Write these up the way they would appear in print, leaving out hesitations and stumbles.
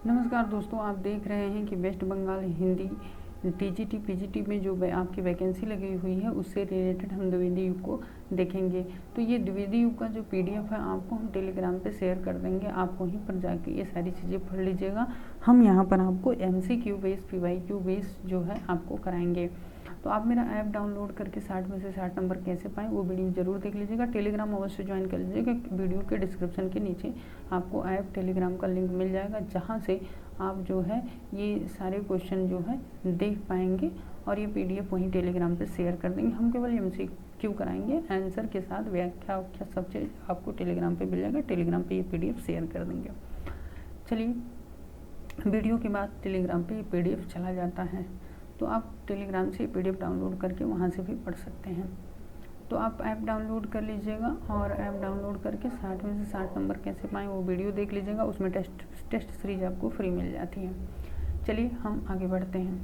नमस्कार दोस्तों, आप देख रहे हैं कि वेस्ट बंगाल हिंदी टीजीटी पीजीटी में जो आपकी वैकेंसी लगी हुई है उससे रिलेटेड हम द्विवेदी युग को देखेंगे। तो ये द्विवेदी युग का जो पीडीएफ है आपको हम टेलीग्राम पे शेयर कर देंगे। आप वहीं पर जाके ये सारी चीज़ें पढ़ लीजिएगा। हम यहाँ पर आपको एमसीक्यू बेस पीवाईक्यू बेस जो है आपको कराएंगे। तो आप मेरा ऐप डाउनलोड करके 60 में से 60 नंबर कैसे पाएँ वो वीडियो ज़रूर देख लीजिएगा। टेलीग्राम अवश्य ज्वाइन कर लीजिएगा। वीडियो के डिस्क्रिप्शन के नीचे आपको ऐप टेलीग्राम का लिंक मिल जाएगा, जहाँ से आप जो है ये सारे क्वेश्चन जो है देख पाएंगे और ये पीडीएफ वहीं टेलीग्राम पे शेयर कर देंगे। हम केवल एमसीक्यू कराएंगे, आंसर के साथ व्याख्या सब चीज़ आपको टेलीग्राम पे मिल जाएगा। टेलीग्राम पे ये पीडीएफ शेयर कर देंगे। चलिए, वीडियो के बाद टेलीग्राम पे ये पीडीएफ चला जाता है, तो आप टेलीग्राम से पीडीएफ डाउनलोड करके वहाँ से भी पढ़ सकते हैं। तो आप ऐप डाउनलोड कर लीजिएगा और ऐप डाउनलोड करके 60 में से 60 नंबर कैसे पाएँ वो वीडियो देख लीजिएगा। उसमें टेस्ट सीरीज आपको फ्री मिल जाती है। चलिए हम आगे बढ़ते हैं।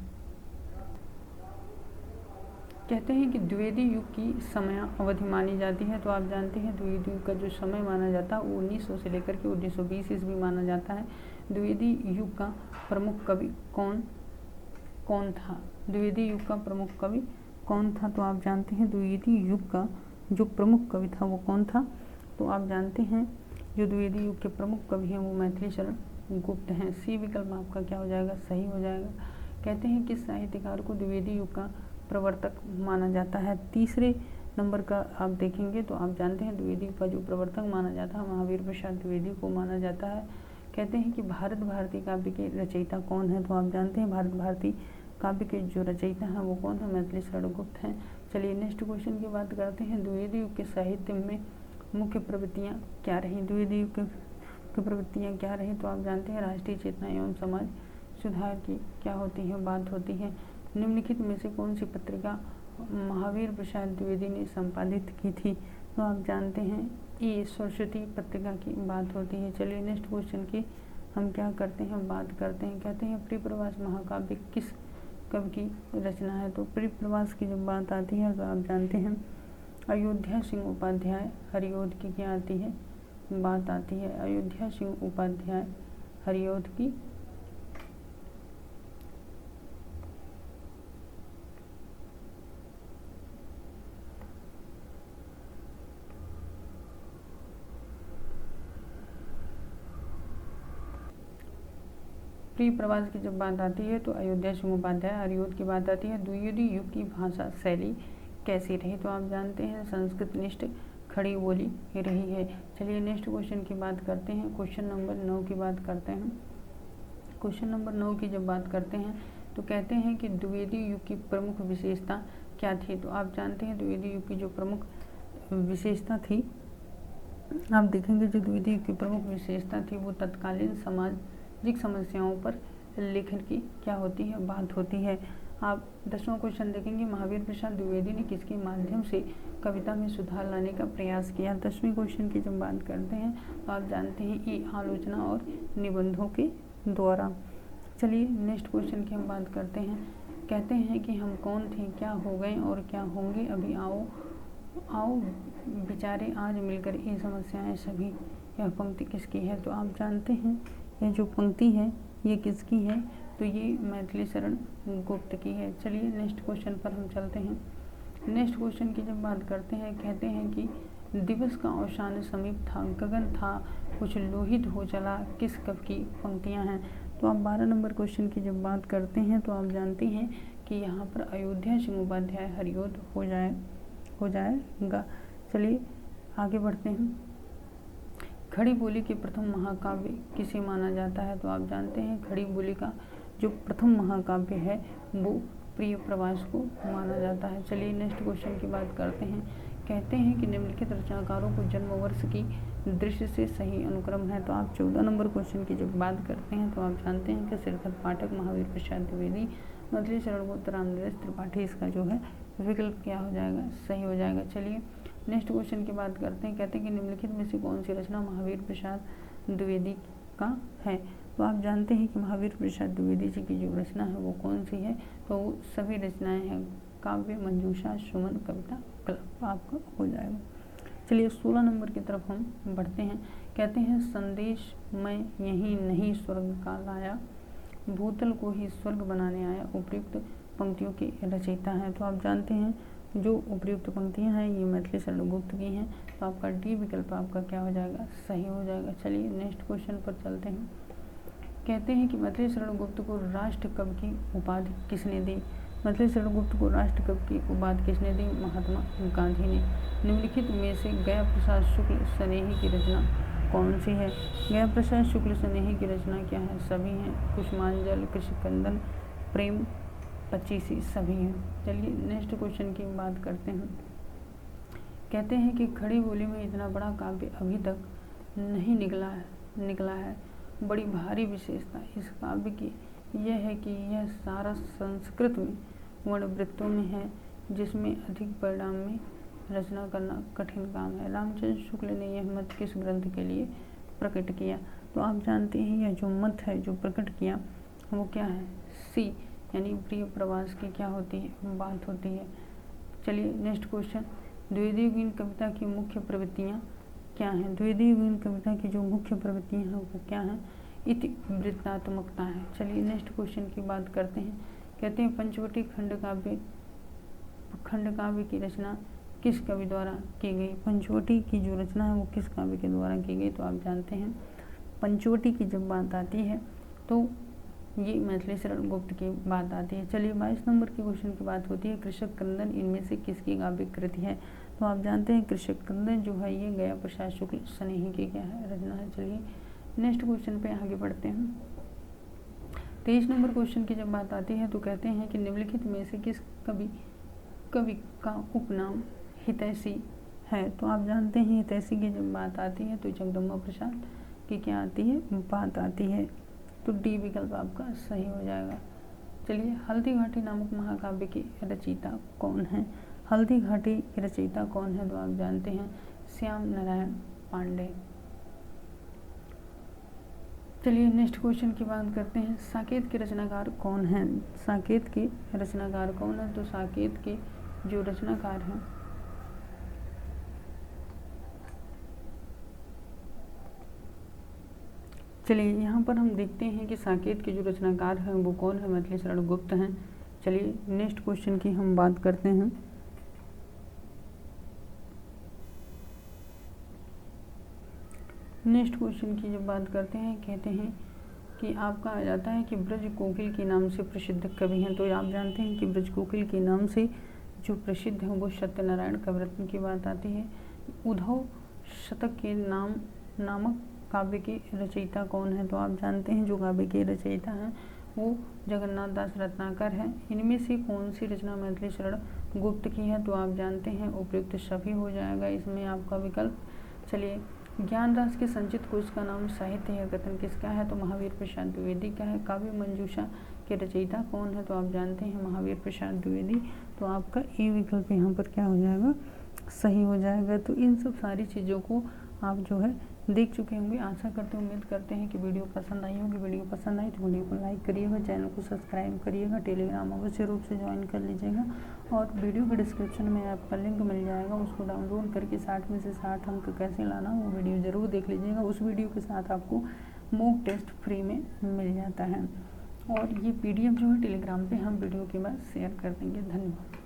कहते हैं कि द्विवेदी युग की समय अवधि मानी जाती है। तो आप जानते हैं द्विवेदी युग का जो समय माना जाता है वो 1900 से लेकर के 1920 ईस्वी माना जाता है। द्विवेदी युग का प्रमुख कवि कौन था? द्विवेदी युग का प्रमुख कवि कौन था? तो आप जानते हैं द्विवेदी युग का जो प्रमुख कवि था वो कौन था? तो आप जानते हैं जो द्विवेदी युग के प्रमुख कवि हैं वो मैथिली शरण गुप्त हैं। सी विकल्प आपका क्या हो जाएगा? सही हो जाएगा। कहते हैं कि साहित्यकार को द्विवेदी युग का प्रवर्तक माना जाता है। तीसरे नंबर का आप देखेंगे तो आप जानते हैं द्विवेदी युग का जो प्रवर्तक माना जाता है महावीर प्रसाद द्विवेदी को माना जाता है। कहते हैं कि भारत भारती काव्य के रचयिता कौन है? तो आप जानते हैं भारत भारती काव्य के जो रचयिता हैं वो कौन है? मैथिली शरण गुप्त हैं। चलिए नेक्स्ट क्वेश्चन की बात करते हैं। द्विवेदी युग के साहित्य में मुख्य प्रवृत्तियाँ क्या रहीं? द्विवेदी युग की प्रवृत्तियाँ क्या रहीं? तो आप जानते हैं राष्ट्रीय चेतना एवं समाज सुधार की क्या होती है? बात होती है। निम्नलिखित में से कौन सी पत्रिका महावीर प्रसाद द्विवेदी ने संपादित की थी? तो आप जानते हैं ये सरस्वती पत्रिका की बात होती है। चलिए नेक्स्ट क्वेश्चन की हम क्या करते हैं, बात करते हैं। कहते हैं प्रियप्रवास महाकाव्य किस कवि की रचना है? तो प्रियप्रवास की जब बात आती है तो आप जानते हैं अयोध्या सिंह उपाध्याय हरिऔध की क्या आती है? बात आती है। अयोध्या सिंह उपाध्याय हरिऔध की प्रियप्रवास की जब बात आती है तो अयोध्या सिंह उपाध्याय हरिऔध की बात आती है। द्विवेदी युग की भाषा शैली कैसी रही? तो आप जानते हैं संस्कृत निष्ठ खड़ी बोली रही है। चलिए नेक्स्ट क्वेश्चन की बात करते हैं। क्वेश्चन नंबर 9 की बात करते हैं। क्वेश्चन नंबर 9 की जब बात करते हैं तो कहते हैं कि द्विवेदी युग की प्रमुख विशेषता क्या थी? तो आप जानते हैं द्विवेदी युग की जो प्रमुख विशेषता थी, आप देखेंगे जो द्विवेदी युग की प्रमुख विशेषता थी वो तत्कालीन सामाजिक समस्याओं पर लेखन की क्या होती है? बात होती है। आप 10वां क्वेश्चन देखेंगे महावीर प्रसाद द्विवेदी ने किसके माध्यम से कविता में सुधार लाने का प्रयास किया? 10वें क्वेश्चन की जब बात करते हैं तो आप जानते हैं ये आलोचना और निबंधों के द्वारा। चलिए नेक्स्ट क्वेश्चन की हम बात करते हैं। कहते हैं कि हम कौन थे, क्या हो गए और क्या होंगे, अभी आओ बेचारे आज मिलकर ये समस्याएं सभी। यह पंक्ति किसकी है? तो आप जानते हैं ये जो पंक्ति है ये किसकी है? तो ये मैथिली शरण गुप्त की है। चलिए नेक्स्ट क्वेश्चन पर हम चलते हैं। नेक्स्ट क्वेश्चन की जब बात करते हैं कहते हैं कि दिवस का अवसान समीप था, गगन था कुछ लोहित हो चला, किस कवि की पंक्तियां हैं? तो आप 12 नंबर क्वेश्चन की जब बात करते हैं तो आप जानते हैं कि यहाँ पर अयोध्या सिंह उपाध्याय हरिऔध हो जाएगा। चलिए आगे बढ़ते हैं। खड़ी बोली के प्रथम महाकाव्य किसे माना जाता है? तो आप जानते हैं खड़ी बोली का जो प्रथम महाकाव्य है वो प्रियप्रवास को माना जाता है। चलिए नेक्स्ट क्वेश्चन की बात करते हैं। कहते हैं कि निम्नलिखित रचनाकारों को जन्म वर्ष की दृष्टि से सही अनुक्रम है? तो आप 14 नंबर क्वेश्चन की जब बात करते हैं तो आप जानते हैं कि सिरकत पाठक महावीर प्रसाद द्विवेदी मैथिली शरण गुप्त रामनरेश त्रिपाठी इसका जो है विकल्प क्या हो जाएगा? सही हो जाएगा। चलिए नेक्स्ट क्वेश्चन की बात करते हैं। कहते हैं कि निम्नलिखित में से कौन सी रचना महावीर प्रसाद द्विवेदी का है? तो आप जानते हैं कि महावीर प्रसाद द्विवेदी जी की जो रचना है वो कौन सी है? तो वो सभी रचनाएं हैं काव्य, मंजूषा, सुमन, कविता, कल्प आपका हो जाएगा। चलिए 16 नंबर की तरफ हम बढ़ते हैं। कहते हैं संदेश मैं यही नहीं स्वर्ग का लाया, भूतल को ही स्वर्ग बनाने आया, उपयुक्त पंक्तियों के रचयिता हैं। तो आप जानते हैं जो उपयुक्त पंक्तियां हैं ये मैथिली शरण गुप्त की हैं। तो आपका डी विकल्प आपका क्या हो जाएगा, सही हो जाएगा। चलिए नेक्स्ट क्वेश्चन पर चलते हैं। कहते हैं कि मैथिली शरण गुप्त को राष्ट्र कवि की उपाधि किसने दी? मैथिली शरण गुप्त को राष्ट्र कवि की उपाधि किसने दी? महात्मा गांधी ने। निम्नलिखित में से गया प्रसाद शुक्ल स्नेही की रचना कौन सी है? गया प्रसाद शुक्ल स्नेही की रचना क्या है? सभी हैं। कुसुमांजल, कृषिकंदन, प्रेम पचीसी, सभी हैं। चलिए नेक्स्ट क्वेश्चन की बात करते हैं। कहते हैं कि खड़ी बोली में इतना बड़ा काव्य अभी तक नहीं निकला है। बड़ी भारी विशेषता इस काव्य की यह है कि यह सारा संस्कृत में वर्णवृत्तों में है, जिसमें अधिक परिणाम में रचना करना कठिन काम है। रामचंद्र शुक्ल ने यह मत किस ग्रंथ के लिए प्रकट किया? तो आप जानते हैं यह जो मत है जो प्रकट किया वो क्या है? सी यानी प्रिय प्रवास की क्या होती है, बात होती है। चलिए नेक्स्ट क्वेश्चन। द्विवेदी युगीन कविता की मुख्य प्रवृत्तियाँ क्या हैं? द्विवेदी युगीन कविता की जो मुख्य प्रवृत्तियाँ हैं वो क्या हैं? इतिवृत्तात्मकता है। चलिए नेक्स्ट क्वेश्चन की बात करते हैं। कहते हैं पंचवटी खंड काव्य की रचना किस कवि द्वारा की गई? पंचवटी की जो रचना है वो किस काव्य के द्वारा की गई? तो आप जानते हैं पंचवटी की जब बात आती है तो ये मैथिली शरण गुप्त की बात आती है। चलिए 22 नंबर के क्वेश्चन की बात होती है। कृषक क्रंदन इनमें से किसकी काव्य कृति है? तो आप जानते हैं कृषक क्रंदन जो है ये गया प्रसाद शुक्ल स्नेही की क्या है, रचना है। चलिए नेक्स्ट क्वेश्चन पे आगे बढ़ते हैं। 23 नंबर क्वेश्चन की जब बात आती है तो कहते हैं कि निम्नलिखित में से किस कवि का उपनाम हितैषी है? तो आप जानते हैं हितैषी की जब बात आती है तो जगदम्बा प्रसाद की क्या आती है, बात आती है। तो डी विकल्प आपका सही हो जाएगा। चलिए हल्दी घाटी नामक महाकाव्य की रचयिता कौन है? हल्दी घाटी की रचयिता कौन है? तो आप जानते हैं श्याम नारायण पांडे। चलिए नेक्स्ट क्वेश्चन की बात करते हैं। साकेत के रचनाकार कौन है? साकेत के रचनाकार कौन है? तो साकेत के जो रचनाकार हैं चलिए यहाँ पर हम देखते हैं कि साकेत के जो रचनाकार हैं वो कौन है? मैथिली शरण गुप्त हैं। चलिए नेक्स्ट क्वेश्चन की हम बात करते हैं। नेक्स्ट क्वेश्चन की जब बात करते हैं कहते हैं कि आपका आ जाता है कि ब्रज कोकिल के नाम से प्रसिद्ध कवि हैं। तो आप जानते हैं कि ब्रज कोकिल के नाम से जो प्रसिद्ध है वो सत्यनारायण कविरत्न की बात आती है। उद्धव शतक के नामक काव्य के रचयिता कौन है? तो आप जानते हैं जो काव्य के रचयिता हैं वो जगन्नाथ दास रत्नाकर हैं। इनमें से कौन सी रचना मैथिली शरण गुप्त की है? तो आप जानते हैं उपयुक्त सभी हो जाएगा इसमें आपका विकल्प। चलिए ज्ञानदास के संचित कोश का नाम साहित्य है कथन किसका है? तो महावीर प्रसाद द्विवेदी का है। काव्य मंजूषा के रचयिता कौन है? तो आप जानते हैं महावीर प्रसाद द्विवेदी। तो आपका ए विकल्प यहाँ पर क्या हो जाएगा, सही हो जाएगा। तो इन सब सारी चीज़ों को आप जो है देख चुके होंगे। आशा करते उम्मीद करते हैं कि वीडियो पसंद आई होगी। वीडियो पसंद आई तो वीडियो को लाइक करिएगा, चैनल को सब्सक्राइब करिएगा, टेलीग्राम अवश्य रूप से ज्वाइन कर लीजिएगा और वीडियो के डिस्क्रिप्शन में आपका लिंक मिल जाएगा, उसको डाउनलोड करके 60 में से 60 अंक कैसे लाना वो वीडियो ज़रूर देख लीजिएगा। उस वीडियो के साथ आपको मॉक टेस्ट फ्री में मिल जाता है और ये PDF जो है टेलीग्राम पर हम वीडियो के बाद शेयर कर देंगे। धन्यवाद।